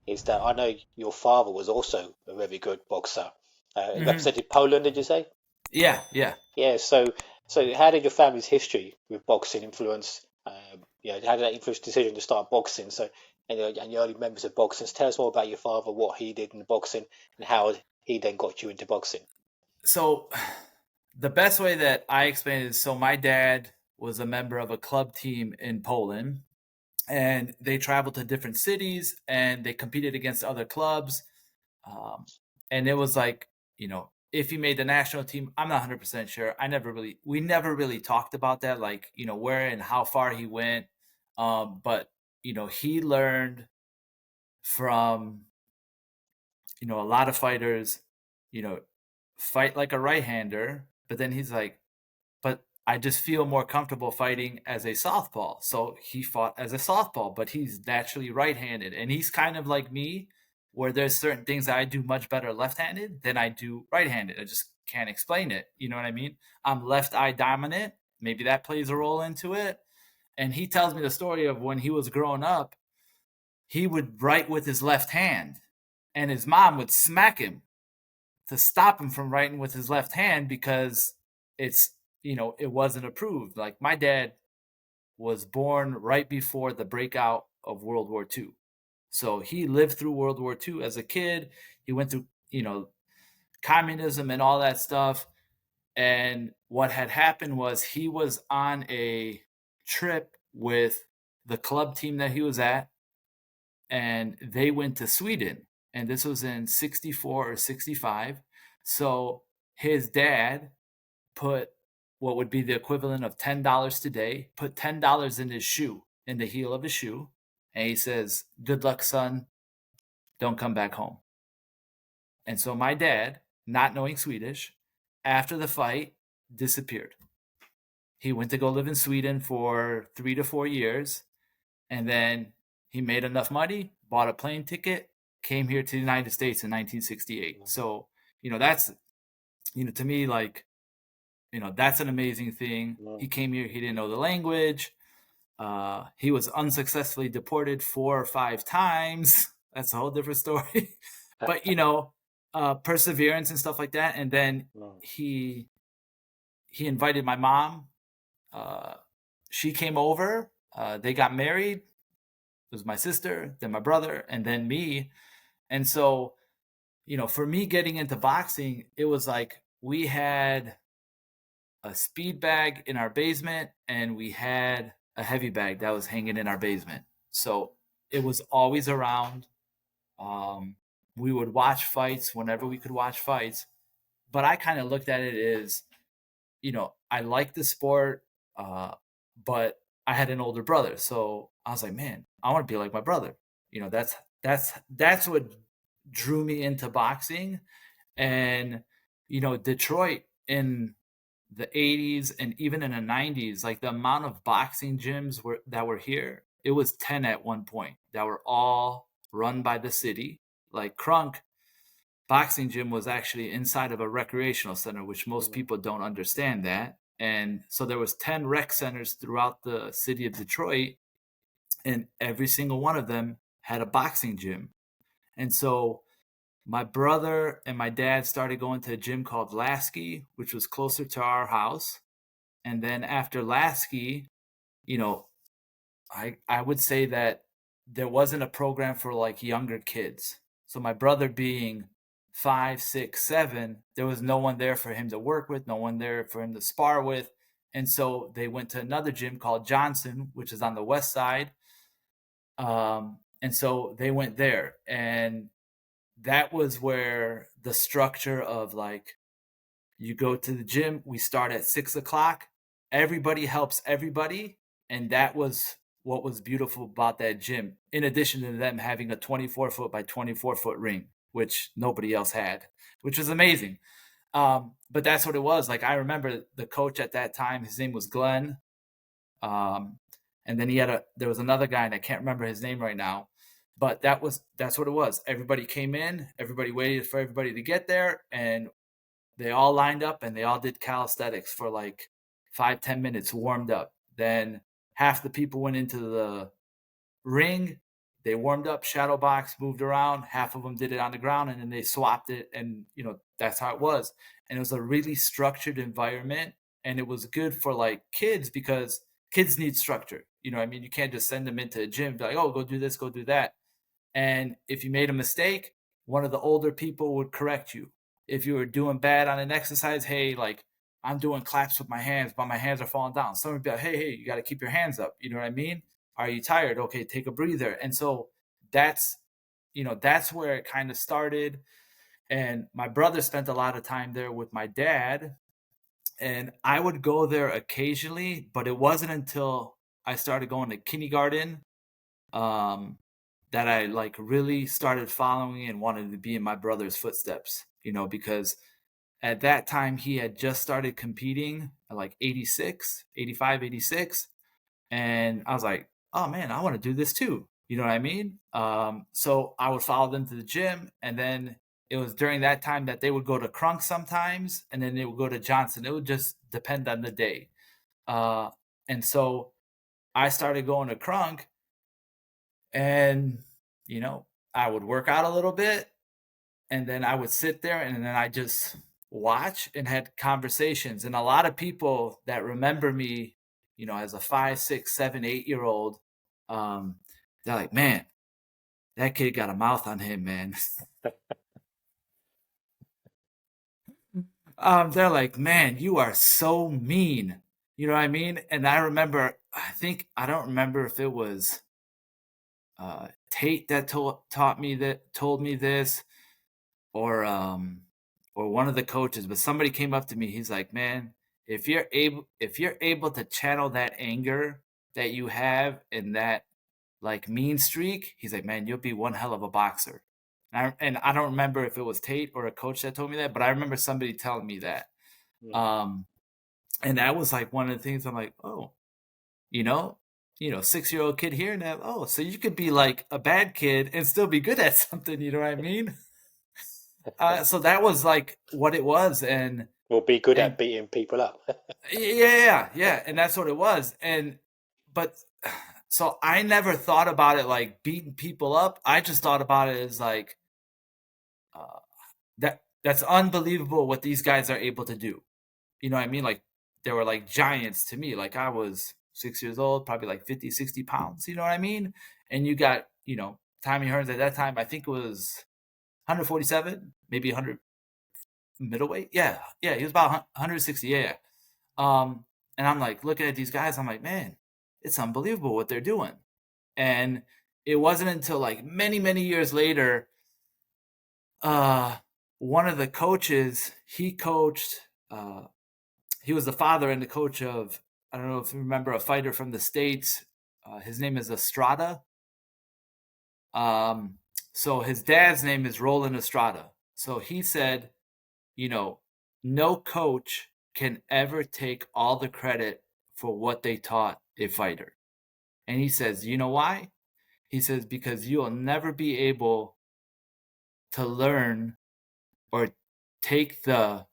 is that I know your father was also a very good boxer. He Hmm. represented Poland, did you say? Yeah, yeah. Yeah. So how did your family's history with boxing influence? How did that influence the decision to start boxing? So, and the early members of boxing. So tell us more about your father, what he did in the boxing, and how he then got you into boxing. So the best way that I explain it is, so my dad was a member of a club team in Poland, and they traveled to different cities and they competed against other clubs. Um, and it was like, if he made the national team, I'm not 100% sure. We never really talked about that, like, where and how far he went. But, he learned from, a lot of fighters, you know, fight like a right hander, but then he's like, but I just feel more comfortable fighting as a southpaw. So he fought as a southpaw, but he's naturally right-handed, and he's kind of like me, where there's certain things that I do much better left-handed than I do right-handed. I just can't explain it. You know what I mean? I'm left eye dominant. Maybe that plays a role into it. And he tells me the story of when he was growing up, he would write with his left hand, and his mom would smack him to stop him from writing with his left hand because it's it wasn't approved. Like, my dad was born right before the breakout of World War II, so he lived through World War II as a kid. He went through communism and all that stuff. And what had happened was he was on a trip with the club team that he was at, and they went to Sweden. And this was in 64 or 65. So his dad put what would be the equivalent of $10 today, put $10 in his shoe, in the heel of his shoe. And he says, "Good luck, son. Don't come back home." And so my dad, not knowing Swedish, after the fight, disappeared. He went to go live in Sweden for 3 to 4 years. And then he made enough money, bought a plane ticket, came here to the United States in 1968. So, that's, to me, like, that's an amazing thing. He came here, he didn't know the language. He was unsuccessfully deported 4 or 5 times. That's a whole different story. But, perseverance and stuff like that. And then he invited my mom. Uh, she came over. They got married. It was my sister, then my brother, and then me. And so, for me getting into boxing, it was like we had a speed bag in our basement and we had a heavy bag that was hanging in our basement. So it was always around. Um, we would watch fights whenever we could watch fights. But I kind of looked at it as, I like the sport, uh, but I had an older brother, so I was like, man, I want to be like my brother. That's what drew me into boxing. And Detroit in the 80s and even in the 90s, like the amount of boxing gyms that were here, it was 10 at one point that were all run by the city. Like Kronk boxing gym was actually inside of a recreational center, which most people don't understand that. And so there was 10 rec centers throughout the city of Detroit, and every single one of them had a boxing gym. And so my brother and my dad started going to a gym called Lasky, which was closer to our house. And then after Lasky, you know, I would say that there wasn't a program for like younger kids. So my brother being 5, 6, 7, there was no one there for him to work with, no one there for him to spar with. And so they went to another gym called Johnson, which is on the west side. And so they went there. And that was where the structure of like, you go to the gym, we start at 6 o'clock, everybody helps everybody. And that was what was beautiful about that gym, in addition to them having a 24-foot by 24-foot ring, which nobody else had, which was amazing. But that's what it was. Like, I remember the coach at that time, his name was Glenn. Um, and then there was another guy, and I can't remember his name right now, but that's what it was. Everybody came in, everybody waited for everybody to get there, and they all lined up and they all did calisthenics for like 5-10 minutes, warmed up. Then half the people went into the ring, they warmed up, shadow box, moved around. Half of them did it on the ground, and then they swapped it, and that's how it was. And it was a really structured environment, and it was good for like kids because kids need structure. I mean, you can't just send them into a gym, be like, oh, go do this, go do that. And if you made a mistake, one of the older people would correct you. If you were doing bad on an exercise, hey, like I'm doing claps with my hands, but my hands are falling down. Someone would be like, hey, you got to keep your hands up. You know what I mean? Are you tired? Okay, take a breather. And so that's, that's where it kind of started. And my brother spent a lot of time there with my dad. And I would go there occasionally, but it wasn't until I started going to kindergarten um, that I like really started following and wanted to be in my brother's footsteps, because at that time he had just started competing at like 86, 85, 86. And I was like, oh man, I want to do this too. You know what I mean? So I would follow them to the gym. And then it was during that time that they would go to Kronk sometimes, and then they would go to Johnson. It would just depend on the day. Uh, and so I started going to Kronk, and, I would work out a little bit, and then I would sit there, and then I just watch and had conversations. And a lot of people that remember me, as a 5, 6, 7, 8 year old, um, they're like, man, that kid got a mouth on him, man. They're like, man, you are so mean. You know what I mean? And I remember, I don't remember if it was Tate that told me this, or one of the coaches, but somebody came up to me. He's like, man, if you're able to channel that anger that you have and that like mean streak, he's like, man, you'll be one hell of a boxer. And I don't remember if it was Tate or a coach that told me that, but I remember somebody telling me that. Mm. um and that was like one of the things. I'm like, oh, you know 6-year-old kid hearing that, oh, so you could be like a bad kid and still be good at something. You know what I mean? So that was like what it was. We'll be good at And beating people up. yeah, and that's what it was. But so I never thought about it like beating people up. I just thought about it as like, uh, that's unbelievable what these guys are able to do. You know what I mean? Like they were like giants to me. Like I was 6 years old, probably like 50, 60 pounds. You know what I mean? And you got, Tommy Hearns at that time, I think it was 147, maybe 100 middleweight. Yeah, he was about 160. Yeah. And I'm like looking at these guys. I'm like, man, it's unbelievable what they're doing. And it wasn't until like many, many years later, uh, one of the coaches, he coached. He was the father and the coach of, I don't know if you remember, a fighter from the States. His name is Estrada. Um, so his dad's name is Roland Estrada. So he said, you know, no coach can ever take all the credit for what they taught a fighter. And he says, you know why? He says, because you'll never be able to learn or take the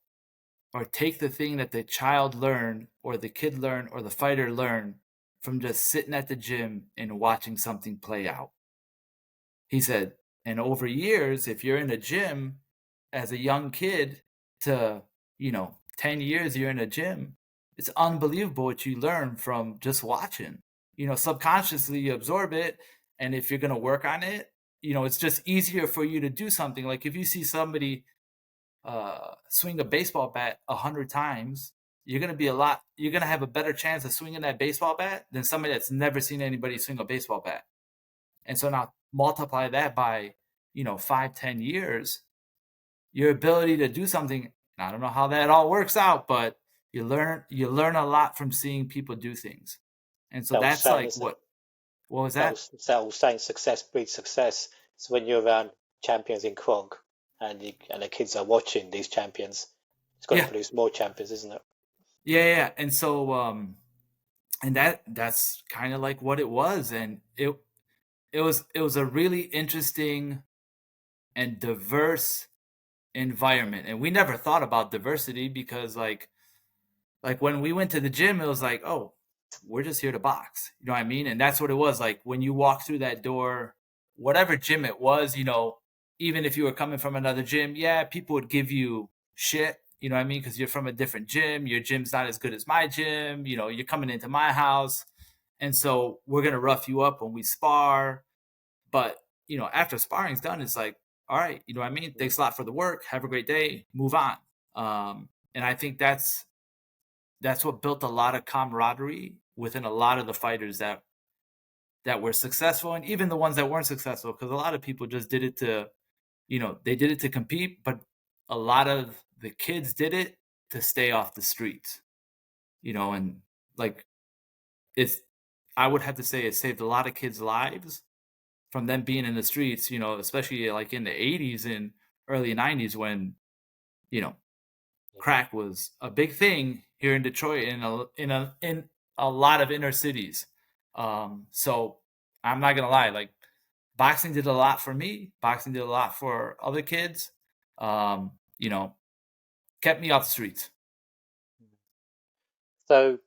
take the thing that the child learned or the kid learned or the fighter learned from just sitting at the gym and watching something play out. He said, and over years, if you're in a gym as a young kid to, 10 years you're in a gym, it's unbelievable what you learn from just watching. Subconsciously you absorb it. And if you're going to work on it, it's just easier for you to do something. Like if you see somebody swing a baseball bat 100 times, you're going to have a better chance of swinging that baseball bat than somebody that's never seen anybody swing a baseball bat. And so now multiply that by, 5-10 years, your ability to do something. I don't know how that all works out, but you learn a lot from seeing people do things. And so That was that's saying, like isn't it? what was that? That was saying success breeds success. So when you're around champions in Kronk and the kids are watching these champions, it's got to Yeah. produce more champions, isn't it? Yeah. And so and that's kind of like what it was. And it was a really interesting and diverse environment. And we never thought about diversity because like when we went to the gym, it was like, oh, we're just here to box. You know what I mean? And that's what it was. Like when you walk through that door, whatever gym it was, even if you were coming from another gym, yeah, people would give you shit, you know what I mean? Because you're from a different gym. Your gym's not as good as my gym. You're coming into my house. And so we're going to rough you up when we spar. But, after sparring's done, it's like, all right, you know what I mean? Mm, Thanks a lot for the work. Have a great day. Move on. And I think that's what built a lot of camaraderie within a lot of the fighters that were successful, and even the ones that weren't successful, because a lot of people just did it to, they did it to compete, but a lot of the kids did it to stay off the streets, and like it's, I would have to say it saved a lot of kids' lives from them being in the streets, especially like in the 80s and early 90s when, you know, yeah. crack was a big thing here in Detroit and in a lot of inner cities. So I'm not gonna lie, like boxing did a lot for me. Boxing did a lot for other kids. Um, you know, kept me off the streets. So,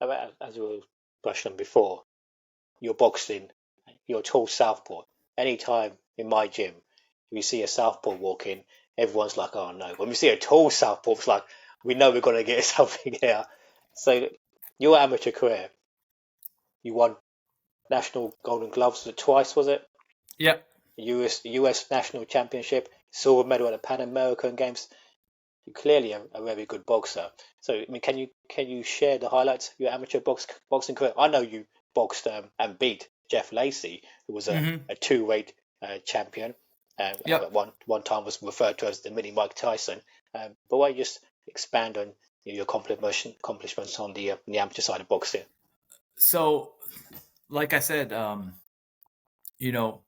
as we were brushing on before, you're boxing, you're a tall southpaw. Anytime in my gym, if you see a southpaw walk in, everyone's like, "Oh no!" When we see a tall southpaw, it's like we know we're gonna get something here. So, your amateur career, you won national Golden Gloves twice, was it? Yep. US National Championship, silver medal at the Pan American Games. You're clearly a very good boxer. So, I mean, can you share the highlights of your amateur boxing career? I know you boxed and beat Jeff Lacey, who was Mm-hmm. a two-weight champion. Yep. One time was referred to as the mini Mike Tyson. But why don't you just expand on your accomplishments on the amateur side of boxing? So, like I said, you know,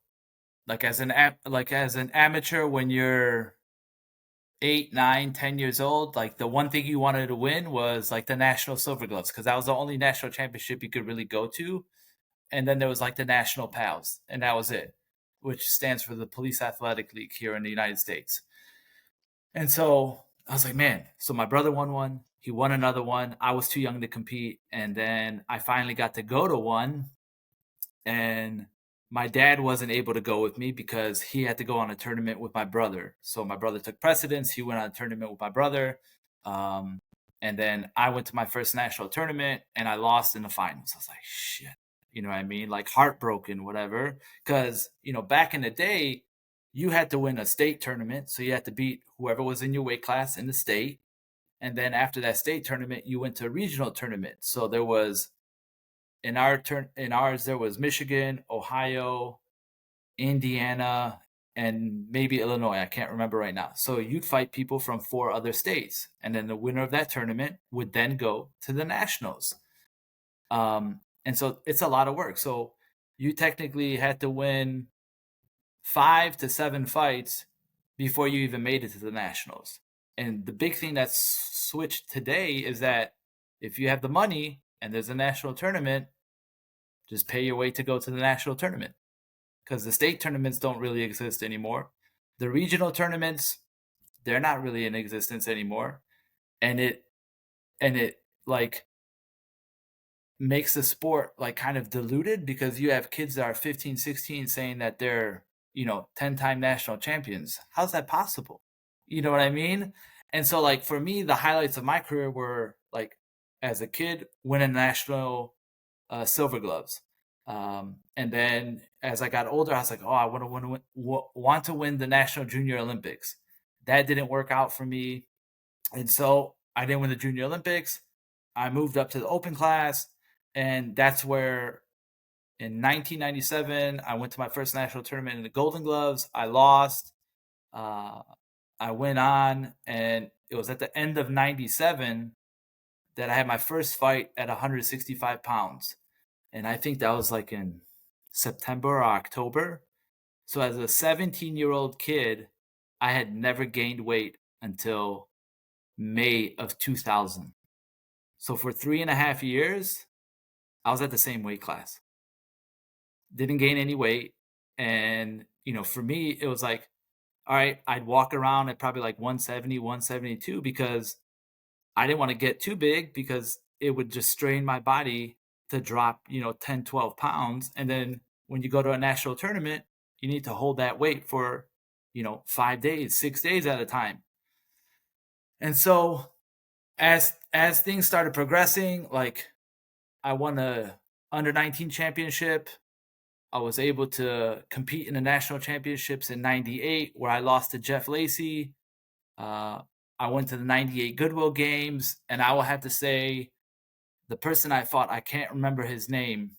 like as an amateur, when you're 8, 9, 10 years old, like the one thing you wanted to win was like the national silver gloves because that was the only national championship you could really go to. And then there was like the national pals, and that was it, which stands for the Police Athletic League here in the United States. And so I was like, man, so my brother won one, he won another one. I was too young to compete. And then I finally got to go to one, and my dad wasn't able to go with me because he had to go on a tournament with my brother. So my brother took precedence. He went on a tournament with my brother. Um, and then I went to my first national tournament and I lost in the finals. I was like, shit. You know what I mean? Like heartbroken, whatever. Because, back in the day, you had to win a state tournament. So you had to beat whoever was in your weight class in the state. And then after that state tournament, you went to a regional tournament. So there was in ours there was Michigan, Ohio, Indiana, and maybe Illinois. I can't remember right now. So you'd fight people from 4 other states, and then the winner of that tournament would then go to the nationals. And so it's a lot of work. So you technically had to win 5 to 7 fights before you even made it to the nationals. And the big thing that's switched today is that if you have the money and there's a national tournament, just pay your way to go to the national tournament because the state tournaments don't really exist anymore. The regional tournaments, they're not really in existence anymore. And it like makes the sport like kind of diluted because you have kids that are 15, 16 saying that they're, 10-time national champions. How's that possible? You know what I mean? And so like for me, the highlights of my career were like as a kid winning national silver gloves. And then as I got older, I was like, oh, I want to win the National Junior Olympics. That didn't work out for me. And so I didn't win the Junior Olympics. I moved up to the open class. And that's where in 1997, I went to my first national tournament in the Golden Gloves. I lost. Uh, I went on, and it was at the end of 97 that I had my first fight at 165 pounds. And I think that was like in September or October. So as a 17-year-old kid, I had never gained weight until May of 2000. So for 3.5 years, I was at the same weight class. Didn't gain any weight. And, for me, it was like, all right, I'd walk around at probably like 170, 172 because I didn't want to get too big because it would just strain my body to drop, 10, 12 pounds. And then when you go to a national tournament, you need to hold that weight for 5 days, 6 days at a time. And so as things started progressing, like I won a under 19 championship. I was able to compete in the national championships in '98, where I lost to Jeff Lacey. uh, I went to the '98 Goodwill Games, and I will have to say the person I fought, I can't remember his name,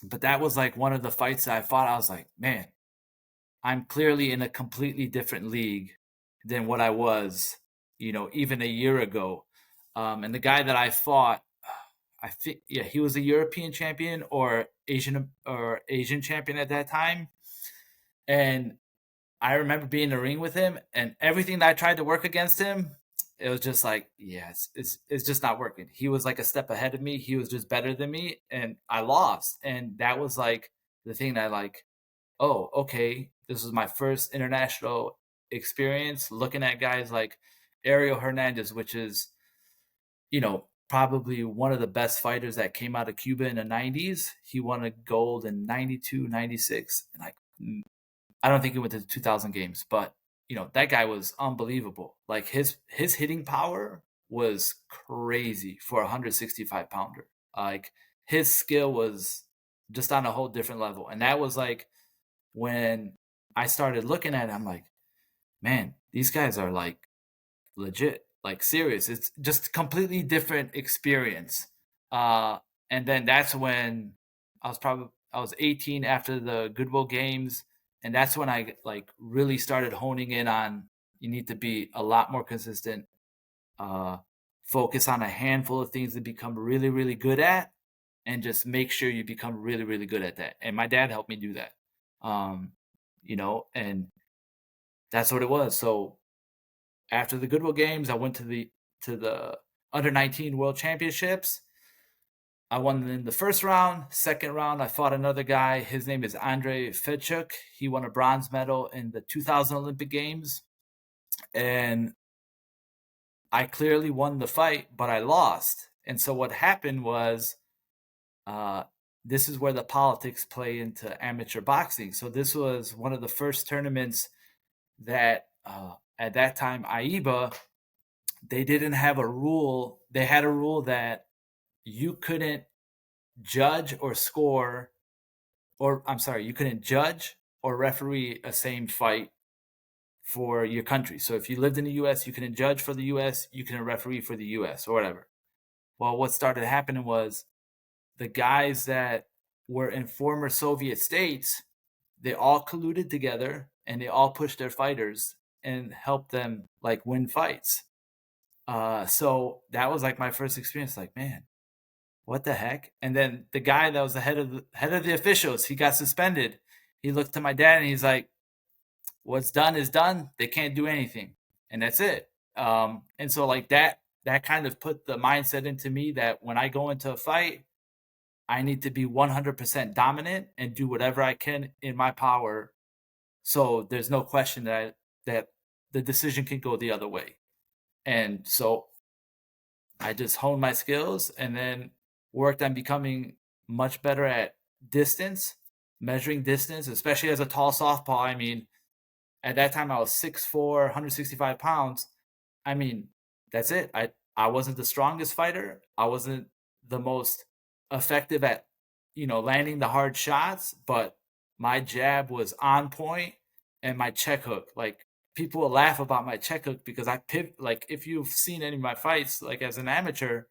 but that was like one of the fights that I fought. I was like, man, I'm clearly in a completely different league than what I was, even a year ago. And the guy that I fought, I think, yeah, he was a European champion or Asian champion at that time. And I remember being in the ring with him, and everything that I tried to work against him, it was just like, yeah, it's just not working. He was like a step ahead of me. He was just better than me, and I lost. And that was like the thing that like, oh, okay, this was my first international experience looking at guys like Ariel Hernandez, which is, probably one of the best fighters that came out of Cuba in the 90s. He won a gold in 92, 96. And like, I don't think he went to the 2000 games, but that guy was unbelievable. Like his hitting power was crazy for a 165 pounder. Like his skill was just on a whole different level. And that was like when I started looking at it, I'm like, man, these guys are like legit, like serious. It's just completely different experience. Uh, and then that's when I was 18 after the Goodwill Games, and that's when I like really started honing in on you need to be a lot more consistent. Uh, Focus on a handful of things to become really, really good at, and just make sure you become really, really good at that. And my dad helped me do that. Um, and that's what it was. So after the Goodwill Games, I went to the under 19 World Championships. I won in the first round. Second round, I fought another guy. His name is Andrei Fedchuk. He won a bronze medal in the 2000 Olympic Games, and I clearly won the fight, but I lost. And so what happened was, uh, this is where the politics play into amateur boxing. So this was one of the first tournaments that, at that time, AIBA, they didn't have a rule. They had a rule that you couldn't judge or score, or I'm sorry, you couldn't judge or referee a same fight for your country. So if you lived in the US, you couldn't judge for the US, you couldn't referee for the US or whatever. Well, what started happening was the guys that were in former Soviet states, they all colluded together and they all pushed their fighters and helped them like win fights. So that was like my first experience. Like, man, what the heck? And then the guy that was the head of the officials, he got suspended. He looked to my dad and he's like, "What's done is done. They can't do anything, and that's it." And so like that kind of put the mindset into me that when I go into a fight, I need to be 100% dominant and do whatever I can in my power. So there's no question that the decision can go the other way. And so I just honed my skills and then worked on becoming much better at distance, measuring distance, especially as a tall softball. I mean, at that time I was 6'4", 165 pounds. I mean, that's it. I wasn't the strongest fighter. I wasn't the most effective at, landing the hard shots, but my jab was on point and my check hook, like people will laugh about my check hook because I pivot. Like if you've seen any of my fights, like as an amateur,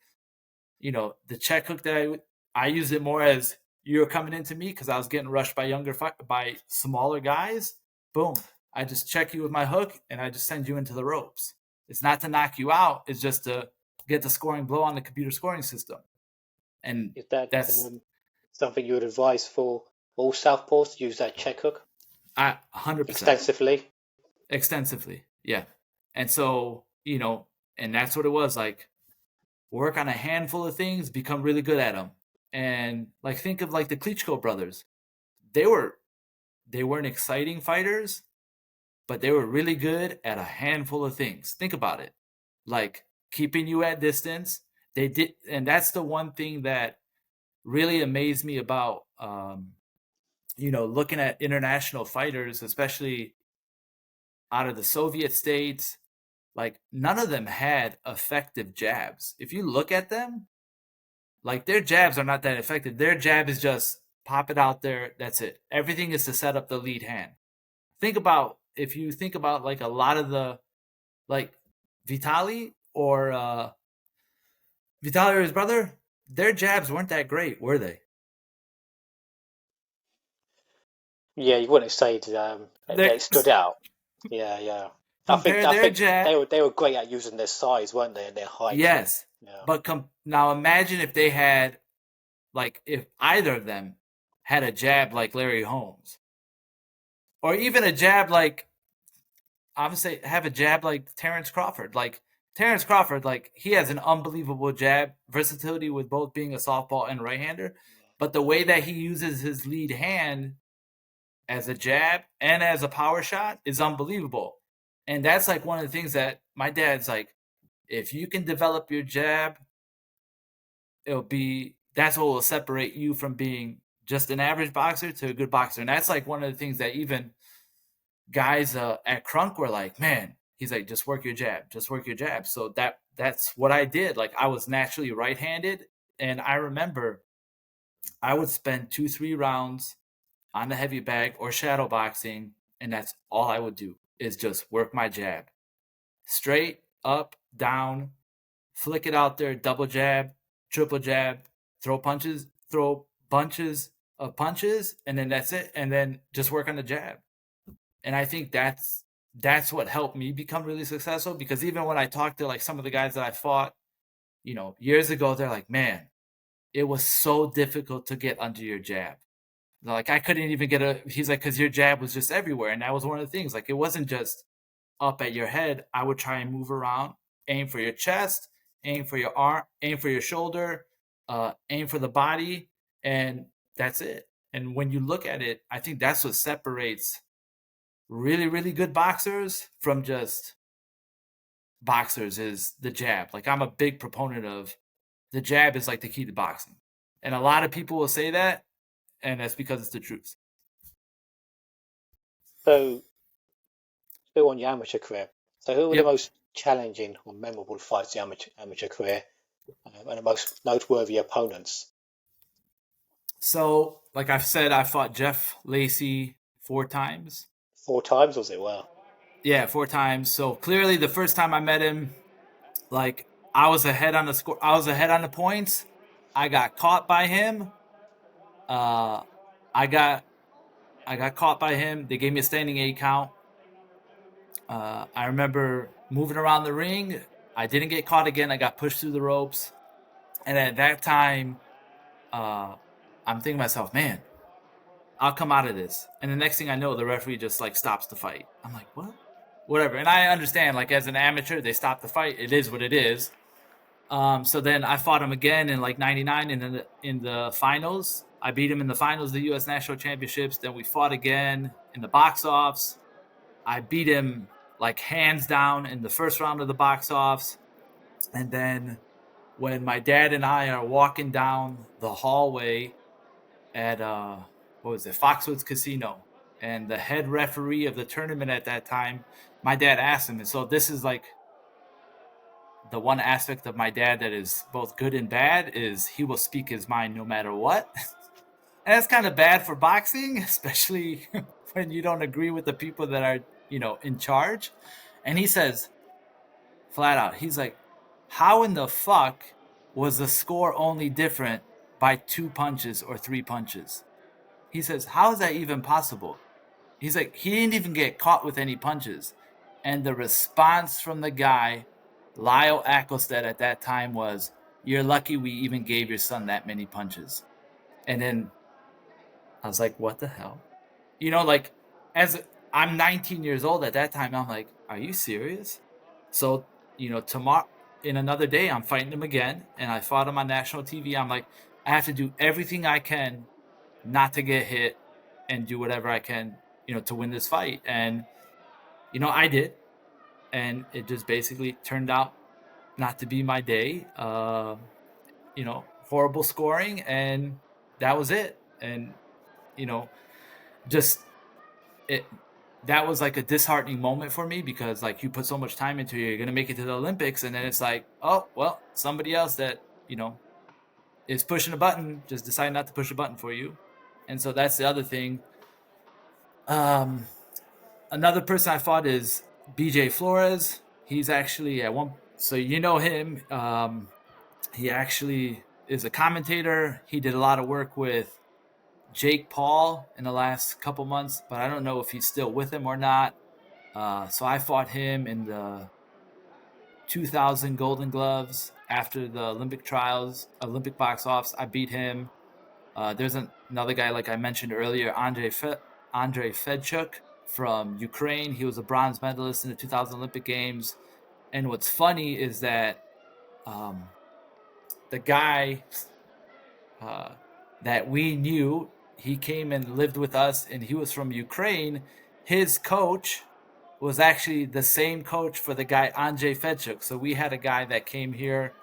the check hook that I use it more as you're coming into me because I was getting rushed by by smaller guys. Boom, I just check you with my hook and I just send you into the ropes. It's not to knock you out. It's just to get the scoring blow on the computer scoring system. And Is that that's something you would advise for all southpaws to use that check hook 100% extensively? extensively. Yeah. And so, and that's what it was like. Work on a handful of things, become really good at them. And like think of like the Klitschko brothers. They weren't exciting fighters, but they were really good at a handful of things. Think about it. Like keeping you at distance. They did, and that's the one thing that really amazed me about looking at international fighters, especially out of the Soviet states, like none of them had effective jabs. If you look at them, like their jabs are not that effective. Their jab is just pop it out there. That's it. Everything is to set up the lead hand. If you think about like a lot of the like Vitali or his brother, their jabs weren't that great, were they? Yeah, you wouldn't say They they stood out. Yeah, yeah. compare I their think jab. they were great at using their size, weren't they, and their height. Yes, Yeah. but now imagine if they had like if either of them had a jab like Larry Holmes, or even a jab like I would say have a jab like Terrence Crawford. Like Terrence Crawford, like he has an unbelievable jab versatility with both being a softball and right hander. But the way that he uses his lead hand as a jab and as a power shot is unbelievable. And that's like one of the things that my dad's like, if you can develop your jab, that's what will separate you from being just an average boxer to a good boxer. And that's like one of the things that even guys at Kronk were like, man, he's like, just work your jab, just work your jab. So that's what I did. Like I was naturally right-handed, and I remember I would spend 2-3 rounds on the heavy bag or shadow boxing, and that's all I would do is just work my jab, straight up, down, flick it out there, double jab, triple jab, throw bunches of punches, and then that's it, and then just work on the jab. And I think that's what helped me become really successful, because even when I talked to like some of the guys that I fought, years ago, they're like, man, it was so difficult to get under your jab. Like I couldn't even he's like, because your jab was just everywhere. And that was one of the things. Like it wasn't just up at your head. I would try and move around, aim for your chest, aim for your arm, aim for your shoulder, aim for the body, and that's it. And when you look at it, I think that's what separates really, really good boxers from just boxers is the jab. Like I'm a big proponent of the jab is like the key to boxing. And a lot of people will say that, and that's because it's the truth. So, still on your amateur career. So, who were the Yep. most challenging or memorable fights in your amateur career, and the most noteworthy opponents? So, like I've said, I fought Jeff Lacey 4 times. 4 times, was it? Well, Yeah, 4 times. So clearly, the first time I met him, like I was ahead on the score. I was ahead on the points. I got caught by him. Uh, I got I got caught by him. They gave me a standing 8 count. I remember moving around the ring. I didn't get caught again. I got pushed through the ropes. And at that time, uh, I'm thinking to myself, man, I'll come out of this. And the next thing I know, the referee just like stops the fight. I'm like, what? Whatever. And I understand, like as an amateur, they stop the fight. It is what it is. So then I fought him again in like '99 in the finals. I beat him in the finals of the U.S. National Championships. Then we fought again in the box offs. I beat him like hands down in the first round of the box offs. And then when my dad and I are walking down the hallway at what was it, Foxwoods Casino, and the head referee of the tournament at that time, my dad asked him, and so this is like the one aspect of my dad that is both good and bad is he will speak his mind no matter what. And that's kind of bad for boxing, especially when you don't agree with the people that are, in charge. And he says, flat out, he's like, how in the fuck was the score only different by 2 punches or 3 punches? He says, how is that even possible? He's like, he didn't even get caught with any punches. And the response from the guy, Lyle Ackelstead, at that time was, you're lucky we even gave your son that many punches. And then I was like, what the hell? Like as I'm 19 years old at that time, I'm like, are you serious? So, tomorrow in another day, I'm fighting him again, and I fought him on national TV. I'm like, I have to do everything I can not to get hit and do whatever I can, to win this fight. And, I did. And it just basically turned out not to be my day. Horrible scoring, and that was it. And, you know, just that was like a disheartening moment for me, because like you put so much time into it, you're gonna make it to the Olympics, and then it's like, oh well, somebody else that is pushing a button just decide not to push a button for you. And so that's the other thing. Um, Another person I fought is BJ Flores. He's actually at one, so you know him. He actually is a commentator. He did a lot of work with Jake Paul in the last couple months, but I don't know if he's still with him or not. So I fought him in the 2000 Golden Gloves after the Olympic trials, Olympic box offs. I beat him. There's another guy, like I mentioned earlier, Andrei Fedchuk from Ukraine. He was a bronze medalist in the 2000 Olympic Games. And what's funny is that um, the guy that we knew, he came and lived with us, and he was from Ukraine. His coach was actually the same coach for the guy Andrei Fedchuk. So we had a guy that came here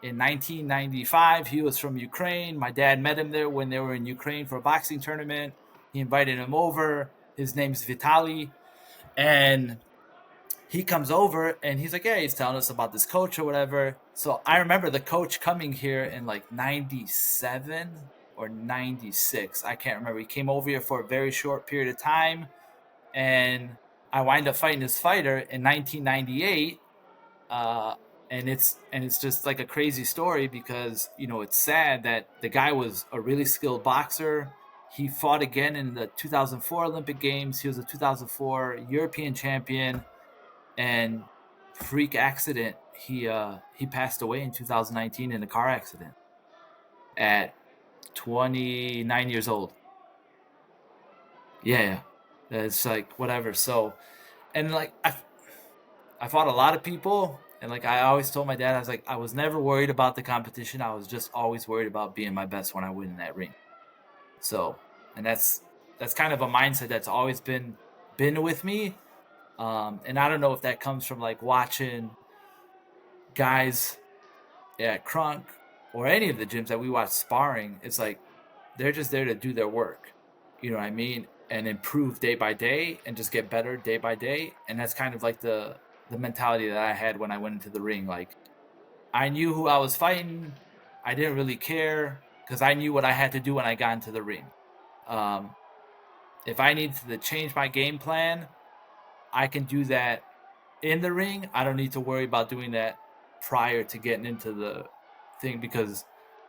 in 1995. He was from Ukraine. My dad met him there when they were in Ukraine for a boxing tournament. He invited him over. His name's Vitali. And he comes over and he's like, yeah, he's telling us about this coach or whatever. So I remember the coach coming here in like 97 or 96. I can't remember. He came over here for a very short period of time. And I wind up fighting this fighter in 1998. Uh, and it's just like a crazy story, because it's sad that the guy was a really skilled boxer. He fought again in the 2004 Olympic Games. He was a 2004 European champion, and freak accident, he passed away in 2019 in a car accident at 29 years old. Yeah, it's like whatever. So, and like I fought a lot of people, and like I always told my dad, I was like, I was never worried about the competition. I was just always worried about being my best when I went in that ring. So, and that's kind of a mindset that's always been with me. And I don't know if that comes from like watching guys at Kronk or any of the gyms that we watch sparring. It's like they're just there to do their work. You know what I mean? And improve day by day and just get better day by day. And that's kind of like the mentality that I had when I went into the ring. Like I knew who I was fighting. I didn't really care because I knew what I had to do when I got into the ring. Um, if I needed to change my game plan, I can do that in the ring. I don't need to worry about doing that prior to getting into the thing, because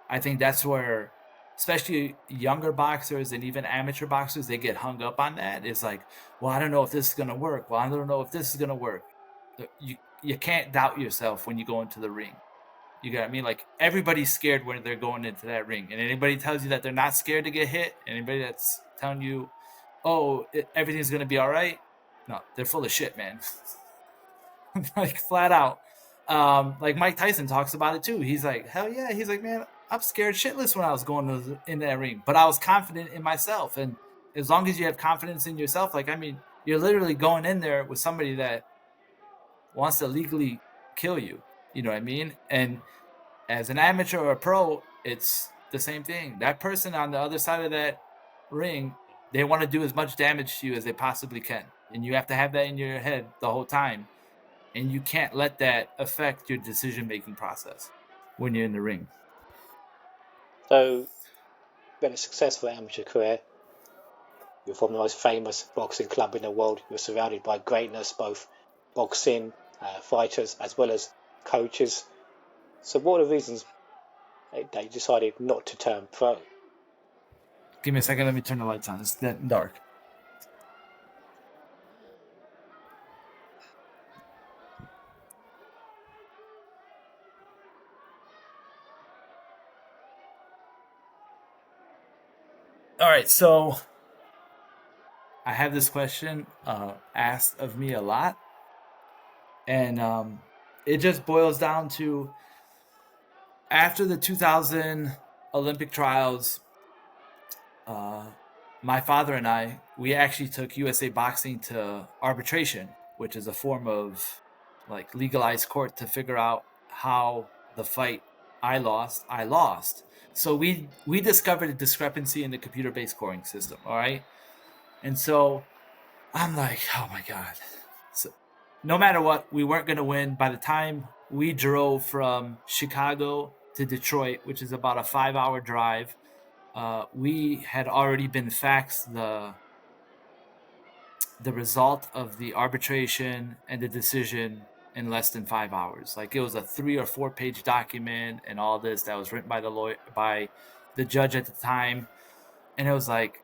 I think that's where, especially younger boxers and even amateur boxers, they get hung up on that. It's like, well, I don't know if this is gonna work. Well, I don't know if this is gonna work. You can't doubt yourself when you go into the ring. You got what I mean? Like everybody's scared when they're going into that ring, and anybody tells you that they're not scared to get hit, anybody that's telling you, oh, everything's gonna be all right, no, they're full of shit, man. Like flat out. Like Mike Tyson talks about it too. He's like, hell yeah. He's like, man, I'm scared shitless when I was going in that ring, but I was confident in myself. And as long as you have confidence in yourself, like, I mean, you're literally going in there with somebody that wants to legally kill you. You know what I mean? And as an amateur or a pro, it's the same thing. That person on the other side of that ring, they want to do as much damage to you as they possibly can. And you have to have that in your head the whole time. And you can't let that affect your decision-making process when you're in the ring. So, you've had a successful amateur career. You're from the most famous boxing club in the world. You're surrounded by greatness, both boxing fighters as well as coaches. So, what are the reasons they decided not to turn pro? Give me a second. Let me turn the lights on. It's getting dark. All right, so I have this question asked of me a lot, and it just boils down to, after the 2000 Olympic trials, uh, my father and I, we actually took USA Boxing to arbitration, which is a form of like legalized court to figure out how the fight I lost. So we discovered a discrepancy in the computer-based scoring system. All right. And so I'm like, oh my God. So, no matter what, we weren't going to win. By the time we drove from Chicago to Detroit, which is about a 5 hour drive, we had already been faxed the result of the arbitration and the decision in less than 5 hours. Like it was a 3 or 4 page document and all this that was written by the lawyer, by the judge at the time. And it was like,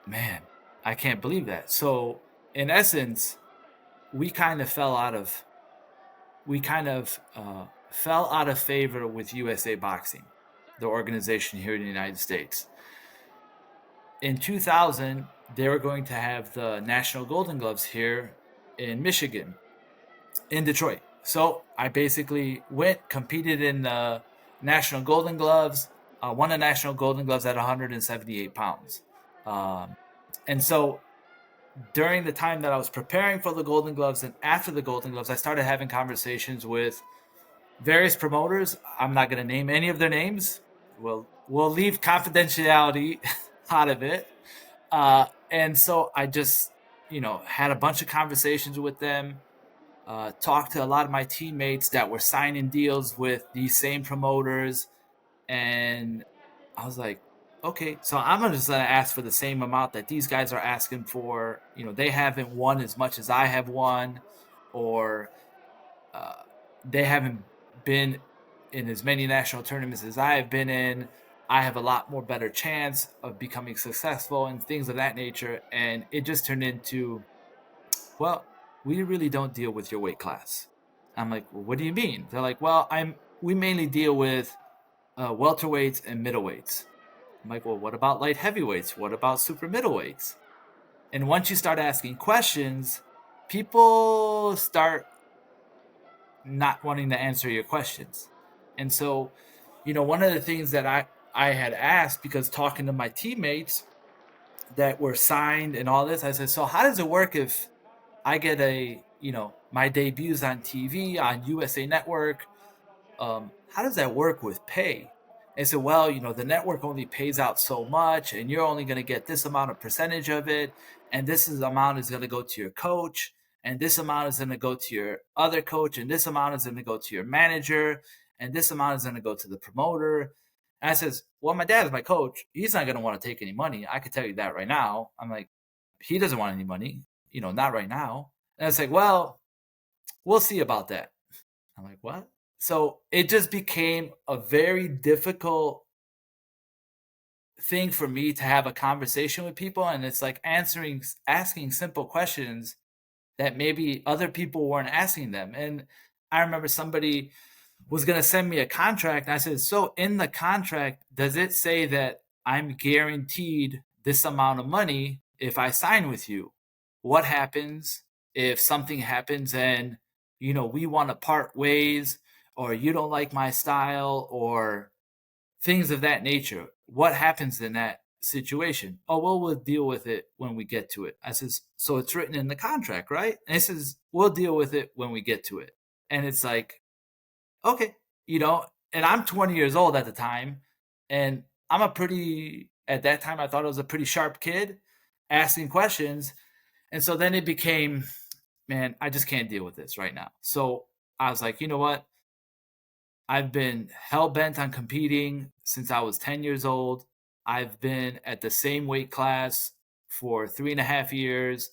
man, I can't believe that. So in essence, we kind of fell out of favor with USA Boxing, the organization here in the United States. In 2000, they were going to have the National Golden Gloves here in Michigan, in Detroit. So I basically went, competed in the National Golden Gloves, won the National Golden Gloves at 178 pounds. And so during the time that I was preparing for the Golden Gloves and after the Golden Gloves, I started having conversations with various promoters. I'm not going to name any of their names. We'll leave confidentiality out of it. And so I just, had a bunch of conversations with them. Talked to a lot of my teammates that were signing deals with these same promoters, and I was like, okay, so I'm just gonna ask for the same amount that these guys are asking for. They haven't won as much as I have won, or uh, they haven't been in as many national tournaments as I have been in. I have a lot more better chance of becoming successful and things of that nature. And it just turned into, well, we really don't deal with your weight class. I'm like, well, what do you mean? They're like, well, we mainly deal with welterweights and middleweights. I'm like, well, what about light heavyweights? What about super middleweights? And once you start asking questions, people start not wanting to answer your questions. And so, one of the things that I had asked, because talking to my teammates that were signed and all this, I said, so how does it work if I get my debuts on TV, on USA Network? How does that work with pay? And so, well, the network only pays out so much, and you're only going to get this amount of percentage of it, and amount is going to go to your coach, and this amount is going to go to your other coach, and this amount is going to go to your manager, and this amount is going to go to the promoter. And I says, well, my dad is my coach. He's not going to want to take any money. I can tell you that right now. I'm like, he doesn't want any money, not right now. And it's like, well, we'll see about that. I'm like, what? So it just became a very difficult thing for me to have a conversation with people. And it's like asking simple questions that maybe other people weren't asking them. And I remember somebody was going to send me a contract. And I said, so in the contract, does it say that I'm guaranteed this amount of money if I sign with you? What happens if something happens and, we want to part ways, or you don't like my style, or things of that nature? What happens in that situation? Oh, well, we'll deal with it when we get to it. I says, so it's written in the contract, right? And it says, we'll deal with it when we get to it. And it's like, okay, and I'm 20 years old at the time, and at that time, I thought I was a pretty sharp kid asking questions. And so then it became, man, I just can't deal with this right now. So I was like, you know what? I've been hell bent on competing since I was 10 years old. I've been at the same weight class for 3.5 years.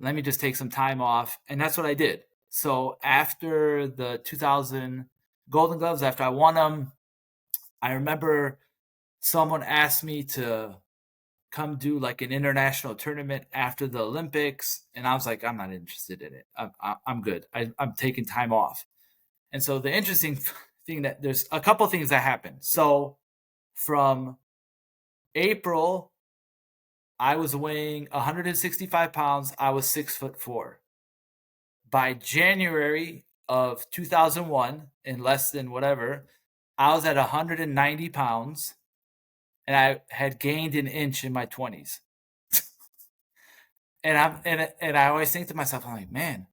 Let me just take some time off. And that's what I did. So after the 2000 Golden Gloves, after I won them, I remember someone asked me to come do like an international tournament after the Olympics. And I was like, I'm not interested in it. I'm good. I'm taking time off. And so the interesting thing, that there's a couple things that happened. So from April, I was weighing 165 pounds. I was 6'4". By January of 2001, in less than whatever, I was at 190 pounds, and I had gained an inch in my 20s. And I always think to myself, I'm like, man.